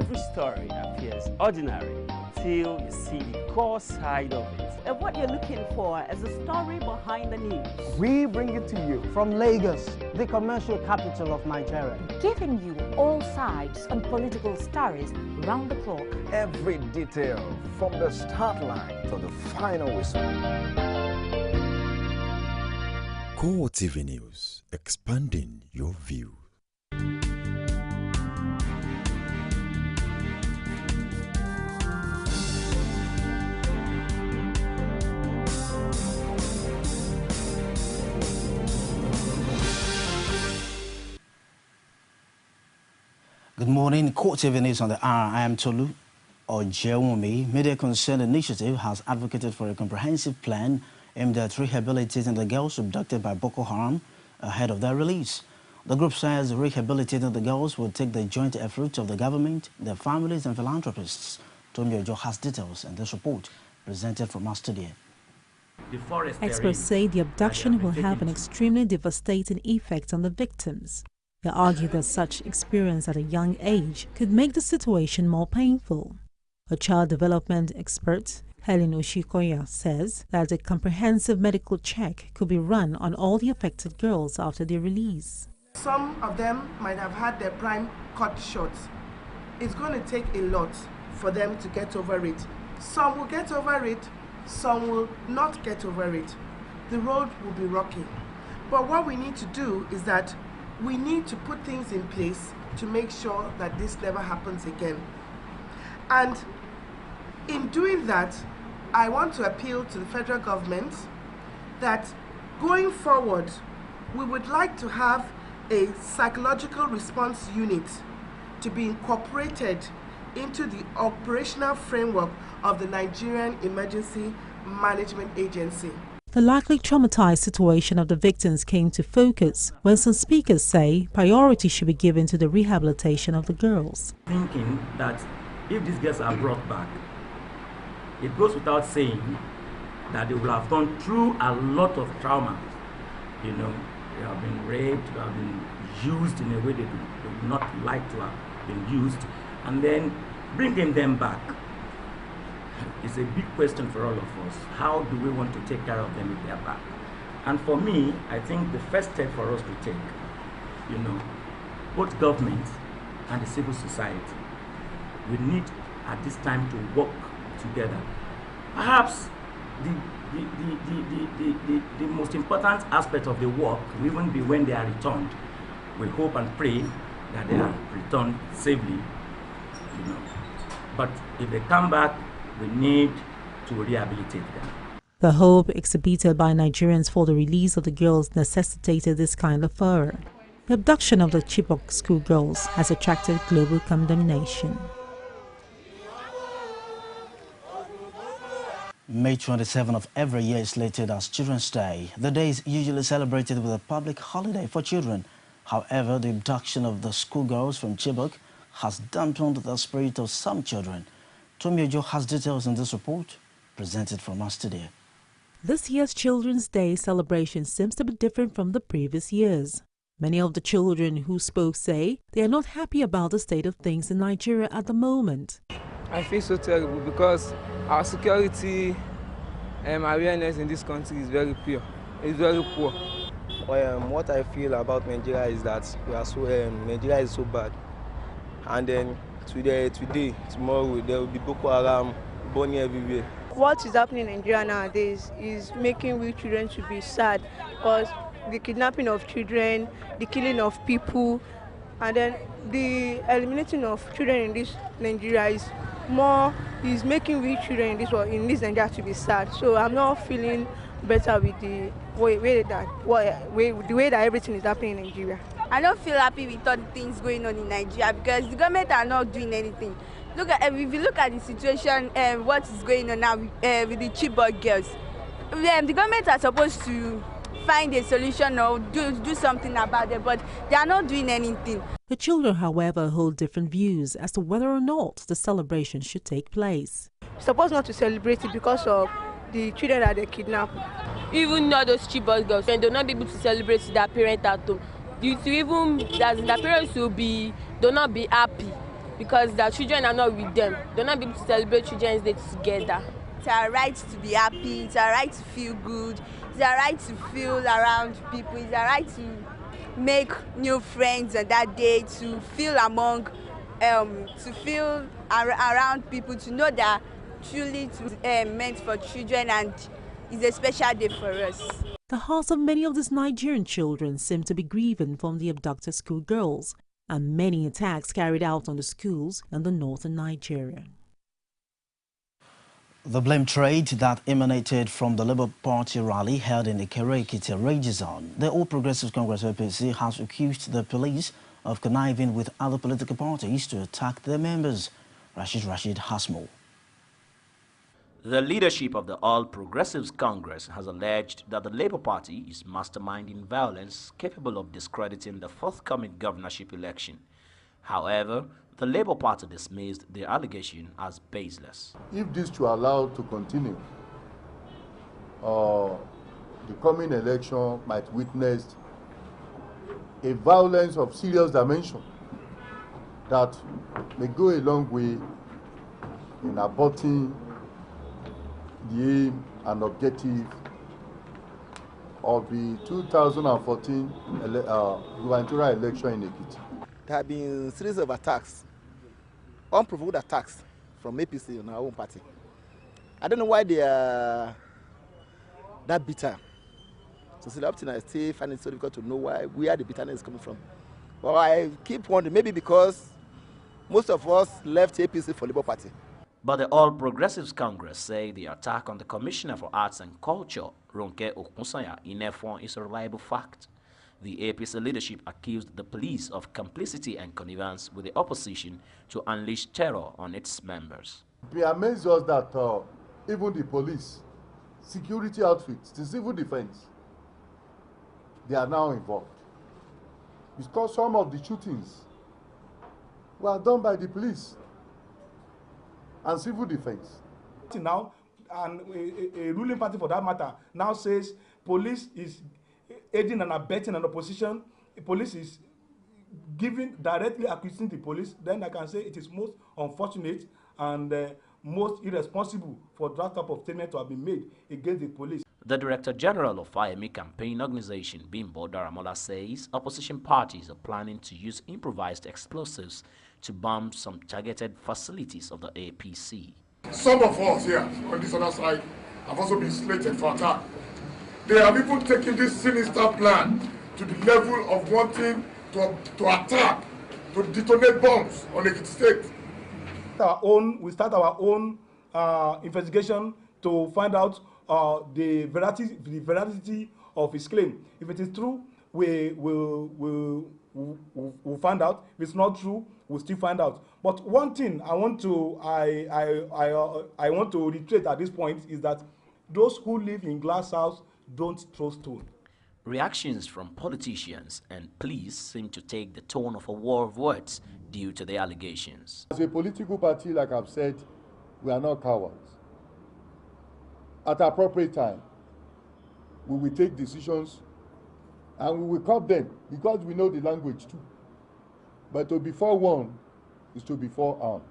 Every story appears ordinary till you see the core side of it. And what you're looking for is the story behind the news. We bring it to you from Lagos, the commercial capital of Nigeria. Giving you all sides on political stories round the clock. Every detail from the start line to the final whistle. CoreTV News, expanding your view. Good morning, CoreTV News on the hour. I am Tolu Ojewumi. Media Concern Initiative has advocated for a comprehensive plan aimed at rehabilitating the girls abducted by Boko Haram ahead of their release. The group says rehabilitating the girls will take the joint efforts of the government, their families and philanthropists. Tommy Ojo has details in this report presented from our studio. Experts say the abduction will have an extremely devastating effect on the victims. They argue that such experience at a young age could make the situation more painful. A child development expert, Helen Oshikoya, says that a comprehensive medical check could be run on all the affected girls after their release. Some of them might have had their prime cut short. It's going to take a lot for them to get over it. Some will get over it, some will not get over it. The road will be rocky. But what we need to do is that we need to put things in place to make sure that this never happens again. And in doing that, I want to appeal to the federal government that going forward, we would like to have a psychological response unit to be incorporated into the operational framework of the Nigerian Emergency Management Agency. The likely traumatized situation of the victims came to focus when some speakers say priority should be given to the rehabilitation of the girls. Thinking that if these girls are brought back, it goes without saying that they will have gone through a lot of trauma. You know, they have been raped, they have been used in a way they would not like to have been used, and then bringing them back. It's a big question for all of us. How do we want to take care of them if they are back? And for me, I think the first step for us to take, you know, both government and the civil society, we need at this time to work together. Perhaps the most important aspect of the work will even be when they are returned. We hope and pray that they are returned safely, you know. But if they come back, we need to rehabilitate them. The hope exhibited by Nigerians for the release of the girls necessitated this kind of furor. The abduction of the Chibok schoolgirls has attracted global condemnation. May 27 of every year is slated as Children's Day. The day is usually celebrated with a public holiday for children. However, the abduction of the schoolgirls from Chibok has dampened the spirit of some children. Tommy Ojo has details in this report, presented from our studio. This year's Children's Day celebration seems to be different from the previous years. Many of the children who spoke say they are not happy about the state of things in Nigeria at the moment. I feel so terrible because our security awareness in this country is very poor. It's very poor. What I feel about Nigeria is that Nigeria is so bad, and then today, tomorrow, there will be Boko Haram burning everywhere. What is happening in Nigeria nowadays is making we children to be sad, because the kidnapping of children, the killing of people, and then the eliminating of children in this Nigeria is making we children in this Nigeria to be sad. So I'm not feeling better with the way that everything is happening in Nigeria. I don't feel happy with all the things going on in Nigeria because the government are not doing anything. If you look at the situation, what is going on now with the Chibok girls, the government are supposed to find a solution or do something about it, but they are not doing anything. The children, however, hold different views as to whether or not the celebration should take place. We're supposed not to celebrate it because of the children that they kidnap. Even all those Chibok girls, and they'll not be able to celebrate their parents at home. Due to even that their parents they'll not be happy because their children are not with them. They're not able to celebrate Children's Day together. It's our right to be happy, it's our right to feel good, it's our right to feel around people, it's our right to make new friends on that day, to feel around people, to know that truly meant for children and is a special day for us. The hearts of many of these Nigerian children seem to be grieving from the abducted schoolgirls and many attacks carried out on the schools in the northern Nigeria. The blame trade that emanated from the Labour Party rally held in the Ekiti rages on. The All Progressives Congress APC has accused the police of conniving with other political parties to attack their members. Rashid has more. The leadership of the All Progressives Congress has alleged that the Labour Party is masterminding violence capable of discrediting the forthcoming governorship election. However, the Labour Party dismissed the allegation as baseless. If this were allowed to continue, the coming election might witness a violence of serious dimension that may go a long way in aborting the aim and objective of the 2014 gubernatorial election in Ekiti. There have been a series of attacks, unprovoked attacks from APC on our own party. I don't know why they are that bitter. So still up to now, I still find it so difficult to know where the bitterness is coming from. But I keep wondering, maybe because most of us left APC for Labour Party. But the All Progressives Congress say the attack on the Commissioner for Arts and Culture, Ronke Okunsanya, in F1 is a reliable fact. The APC leadership accused the police of complicity and connivance with the opposition to unleash terror on its members. It amazes us that even the police, security outfits, the civil defense, they are now involved. Because some of the shootings were done by the police and civil defense. Now, and a ruling party for that matter now says police is aiding and abetting an opposition. The police is directly accusing the police. Then I can say it is most unfortunate and most irresponsible for that type of statement to have been made against the police. The Director General of IME campaign organization, Bimbo Daramola, says opposition parties are planning to use improvised explosives to bomb some targeted facilities of the APC. Some of us here on this other side have also been slated for attack. They have even taken this sinister plan to the level of wanting to attack, to detonate bombs on Ekiti State. We start our own investigation to find out the veracity of his claim. If it is true, we'll find out. If it's not true, we'll still find out. But one thing I want to reiterate at this point is that those who live in glass house don't throw stone. Reactions from politicians and police seem to take the tone of a war of words due to the allegations. As a political party, like I've said, we are not cowards. At appropriate time, we will take decisions and we will curb them because we know the language too. But to be forewarned is to be forearmed.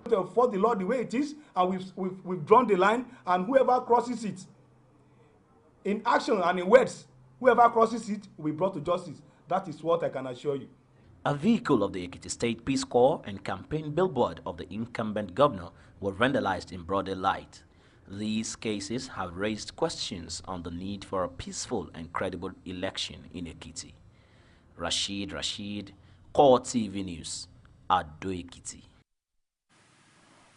To enforce the law the way it is, and we've drawn the line, and whoever crosses it, in action and in words, whoever crosses it will be brought to justice. That is what I can assure you. A vehicle of the Ekiti State Peace Corps and campaign billboard of the incumbent governor were vandalized in broad daylight. These cases have raised questions on the need for a peaceful and credible election in Ekiti. Rashid, CoreTV News, Ado Ekiti.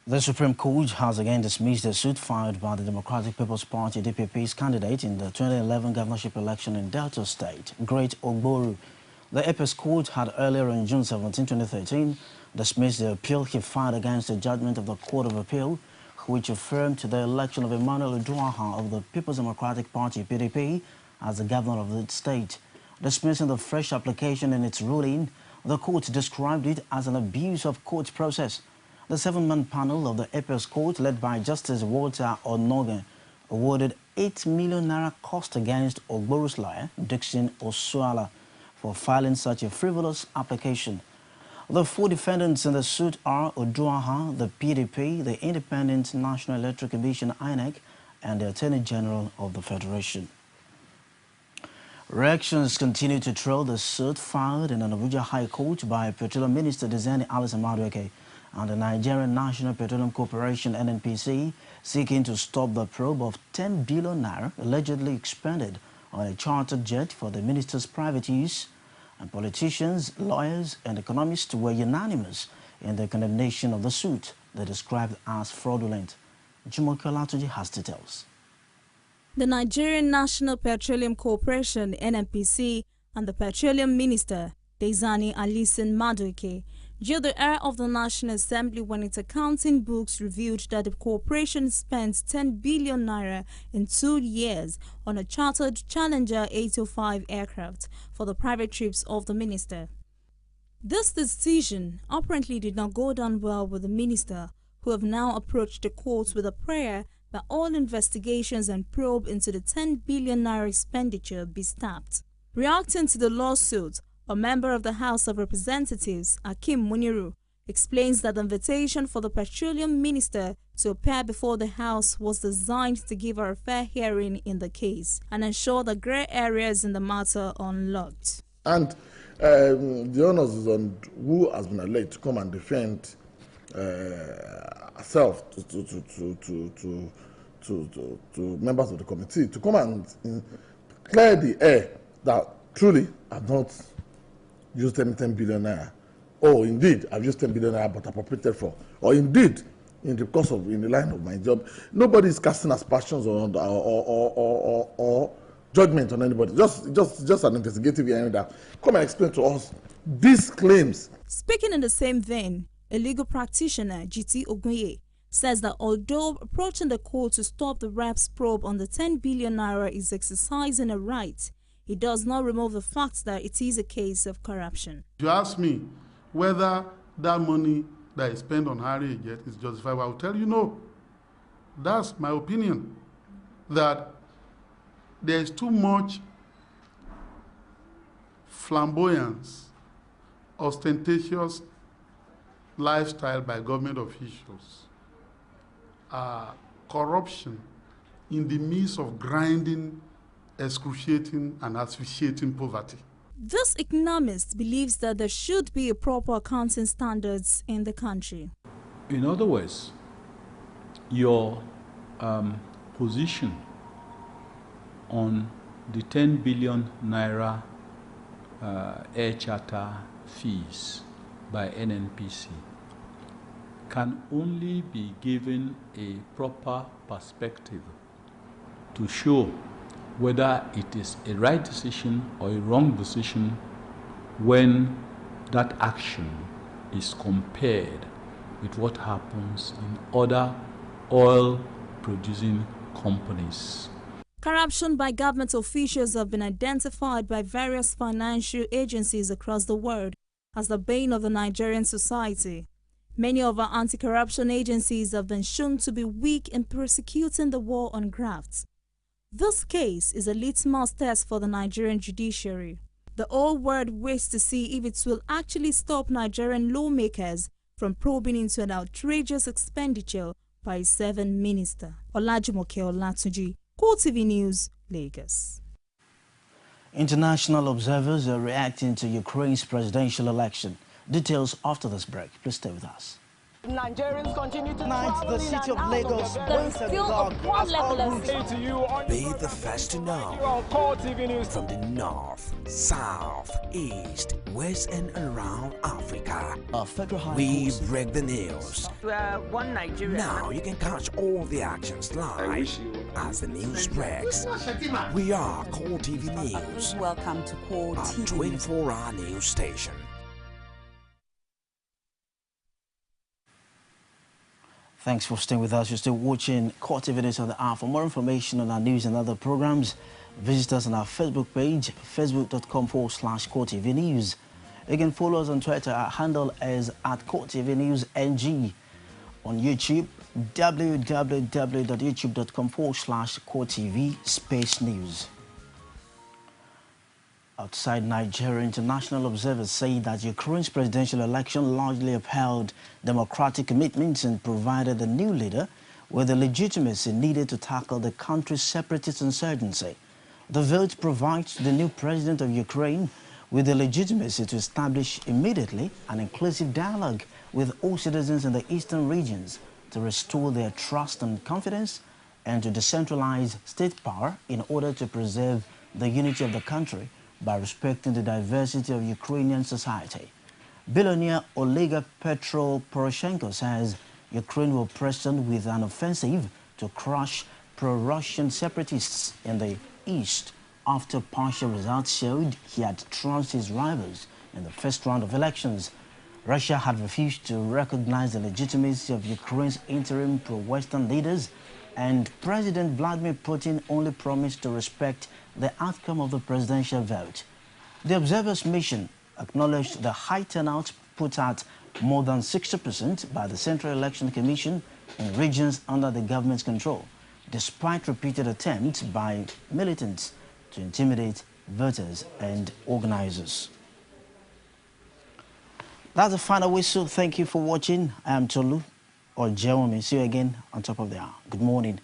The Supreme Court has again dismissed the suit filed by the Democratic People's Party DPP's candidate in the 2011 governorship election in Delta State, Great Ogboru. The Apex Court had earlier on June 17, 2013, dismissed the appeal he filed against the judgment of the Court of Appeal, which affirmed the election of Emmanuel Uduaha of the People's Democratic Party PDP as the governor of the state. Dismissing the fresh application in its ruling, the court described it as an abuse of court process. The 7-man panel of the Apex Court, led by Justice Walter Onogan, awarded 8 million naira cost against Ogboru's lawyer, Dixon Osuala, for filing such a frivolous application. The 4 defendants in the suit are Oduaha, the PDP, the Independent National Electoral Commission (INEC), and the Attorney General of the Federation. Reactions continue to trail the suit filed in the Abuja High Court by Petroleum Minister Diezani Alison Madueke and the Nigerian National Petroleum Corporation (NNPC), seeking to stop the probe of 10 billion naira allegedly expended on a chartered jet for the minister's private use. And politicians, lawyers, and economists were unanimous in their condemnation of the suit they described as fraudulent. Jumoke Olatuji has details. The Nigerian National Petroleum Corporation (NNPC) and the Petroleum Minister Diezani Alison Madueke jailed the heir of the National Assembly when its accounting books revealed that the corporation spent 10 billion naira in 2 years on a chartered Challenger 805 aircraft for the private trips of the minister. This decision apparently did not go down well with the minister, who have now approached the courts with a prayer that all investigations and probe into the 10 billion naira expenditure be stopped. Reacting to the lawsuit, a member of the House of Representatives, Akim Muniru, explains that the invitation for the petroleum minister to appear before the House was designed to give her a fair hearing in the case and ensure the grey areas in the matter are unlocked. And the onus is on who has been elected to come and defend herself to members of the committee to come and clear the air that truly I've not used 10 billion naira. Oh, indeed, I've used 10 billion naira but appropriated for. Or indeed, in the line of my job, nobody is casting aspersions or judgment on anybody. Just an investigative hearing that come and explain to us these claims. Speaking in the same vein, a legal practitioner, GT Ogunye, says that although approaching the court to stop the rap's probe on the 10 billion naira is exercising a right, it does not remove the fact that it is a case of corruption. If you ask me whether that money that is spent on hiring a jet is justified, I will tell you no. That's my opinion, that there is too much flamboyance, ostentatious lifestyle by government officials, corruption in the midst of grinding, excruciating and asphyxiating poverty. This economist believes that there should be a proper accounting standards in the country. In other words, your position on the 10 billion naira air charter fees by NNPC can only be given a proper perspective to show whether it is a right decision or a wrong decision when that action is compared with what happens in other oil-producing companies. Corruption by government officials have been identified by various financial agencies across the world as the bane of the Nigerian society. Many of our anti-corruption agencies have been shown to be weak in prosecuting the war on graft. This case is a litmus test for the Nigerian judiciary. The whole world waits to see if it will actually stop Nigerian lawmakers from probing into an outrageous expenditure by a 7th minister. Olajumoke Olatunji, CoreTV News, Lagos. International observers are reacting to Ukraine's presidential election. Details after this break. Please stay with us. Nigerians continue to Tonight, the city of Lagos waits at the dark as all routes Be the first to know from the north, south, east, west and around Africa. We break the news. One Nigeria. Now you can catch all the actions live as the news breaks. We are CoreTV News. Welcome to CoreTV. A 24-hour news station. Thanks for staying with us. You're still watching CoreTV News on the hour. For more information on our news and other programs, visit us on our Facebook page, facebook.com/CoreTV News. You can follow us on Twitter. Our handle is @CoreTV News NG. On YouTube, www.youtube.com/CoreTV Space News. Outside Nigeria, international observers say that Ukraine's presidential election largely upheld democratic commitments and provided the new leader with the legitimacy needed to tackle the country's separatist insurgency. The vote provides the new president of Ukraine with the legitimacy to establish immediately an inclusive dialogue with all citizens in the eastern regions to restore their trust and confidence and to decentralize state power in order to preserve the unity of the country by respecting the diversity of Ukrainian society. Billionaire oligarch Petro Poroshenko says Ukraine will press on with an offensive to crush pro-Russian separatists in the east after partial results showed he had trounced his rivals in the first round of elections. Russia had refused to recognize the legitimacy of Ukraine's interim pro-Western leaders, and President Vladimir Putin only promised to respect the outcome of the presidential vote. The observers' mission acknowledged the high turnout put at more than 60% by the Central Election Commission in regions under the government's control, despite repeated attempts by militants to intimidate voters and organizers. That's the final whistle. Thank you for watching. I am Tolu or Jeremy. See you again on top of the hour. Good morning.